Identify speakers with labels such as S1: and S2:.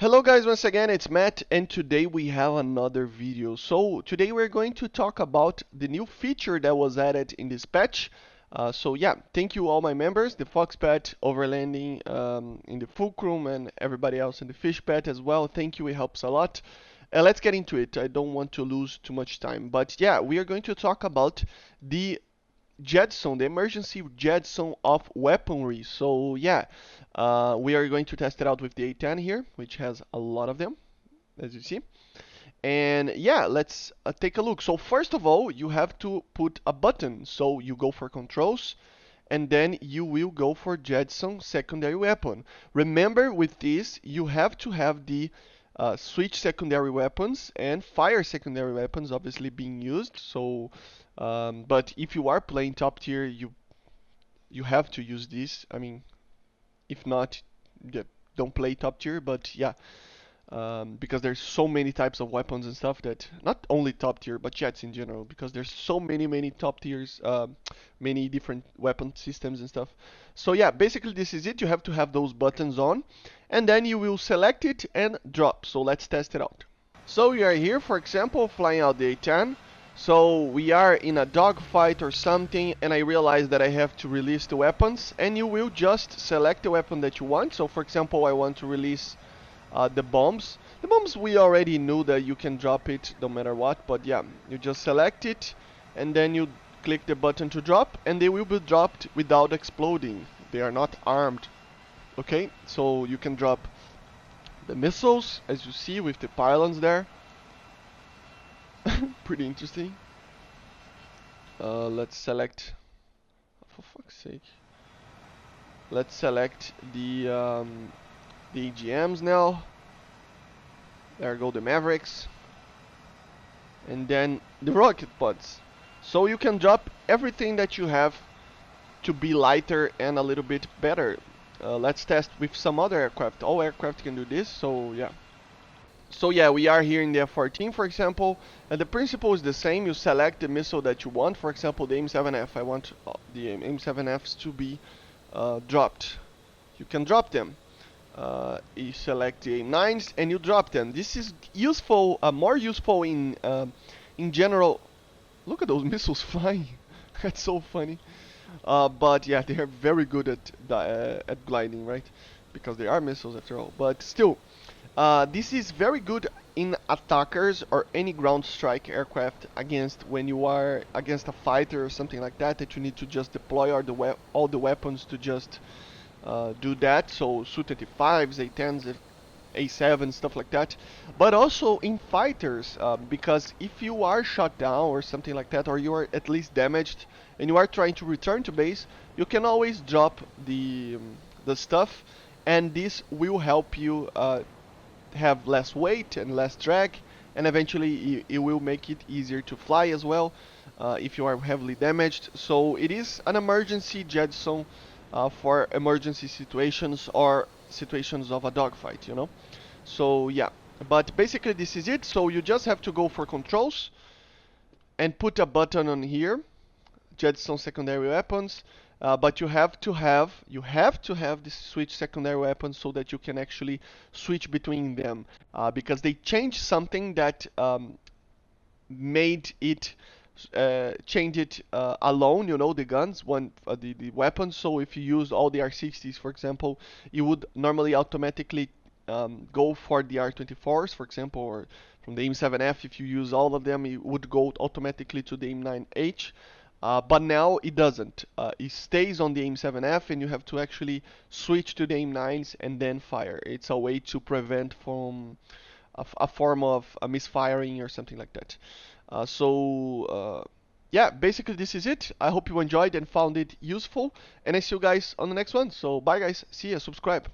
S1: Hello guys, once again it's Matt, and today we have another video. So today we're going to talk about the new feature that was added in this patch. Thank you all my members, the Foxpet, Overlanding, in the Fulcrum, and everybody else in the Fishpet as well. Thank you, it helps a lot. Let's get into it. I don't want to lose too much time, but yeah, we are going to talk about the Jettison, the emergency Jettison of weaponry. We are going to test it out with the A10 here, which has a lot of them, as you see. And yeah, let's take a look. So first of all, you have to put a button. So you go for controls, and then you will go for Jettison secondary weapon. Remember, with this, you have to have the switch secondary weapons and fire secondary weapons obviously being used. But if you are playing top tier, you have to use this. I mean, if not, yeah, don't play top tier. But yeah, because there's so many types of weapons and stuff that not only top tier but jets in general, because there's so many top tiers, many different weapon systems and stuff. So yeah, basically this is it. You have to have those buttons on, and then you will select it and drop. So let's test it out. So we are here, for example, flying out the A10. So we are in a dogfight or something, and I realize that I have to release the weapons, and you will just select the weapon that you want. So for example, I want to release the bombs. The bombs, we already knew that you can drop it no matter what, but yeah, you just select it, and then you click the button to drop, and they will be dropped without exploding. They are not armed. Okay, so you can drop the missiles, as you see, with the pylons there. Pretty interesting. Let's select, for fuck's sake. Let's select the AGMs now. There go the Mavericks. And then the rocket pods. So you can drop everything that you have to be lighter and a little bit better. Let's test with some other aircraft. All aircraft can do this, so yeah. So yeah, we are here in the F-14, for example, and the principle is the same. You select the missile that you want. For example, the AIM-7F. I want the AIM-7Fs to be dropped. You can drop them. You select the AIM-9s and you drop them. This is useful, more useful in general. Look at those missiles flying. That's so funny. But yeah, they are very good at gliding, right? Because they are missiles after all. But still, this is very good in attackers or any ground strike aircraft when you are against a fighter or something like that you need to just deploy all the weapons to just do that. So Su-25s, A-10s, A7, stuff like that. But also in fighters, because if you are shot down or something like that, or you are at least damaged and you are trying to return to base, you can always drop the stuff, and this will help you have less weight and less drag, and eventually it will make it easier to fly as well if you are heavily damaged. So it is an emergency Jettison for emergency situations or situations of a dogfight, you know. So yeah, but basically this is it. So you just have to go for controls and put a button on here, Jettison secondary weapons. But you have to have the switch secondary weapons so that you can actually switch between them, because they changed something that made it change it alone, you know, the guns, the weapons. So if you use all the R60s, for example, you would normally automatically go for the R24s, for example, or from the AIM-7F. If you use all of them, it would go automatically to the AIM-9H. But now it doesn't. It stays on the AIM-7F, and you have to actually switch to the AIM-9s and then fire. It's a way to prevent from a form of misfiring or something like that. Yeah, basically this is it. I hope you enjoyed and found it useful, and I see you guys on the next one. So bye guys, see ya, subscribe.